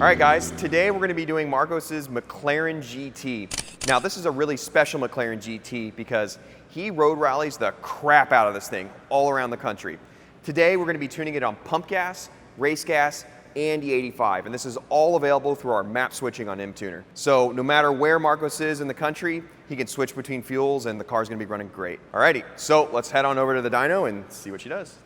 right, guys, today we're going to be doing Marcos's McLaren GT. Now, this is a really special McLaren GT because he road rallies the crap out of this thing all around the country. Today, we're going to be tuning it on pump gas, race gas, and E85, and this is all available through our map switching on M-Tuner. So no matter where Marcos is in the country, he can switch between fuels and the car's going to be running great. Alrighty, so let's head on over to the dyno and see what she does.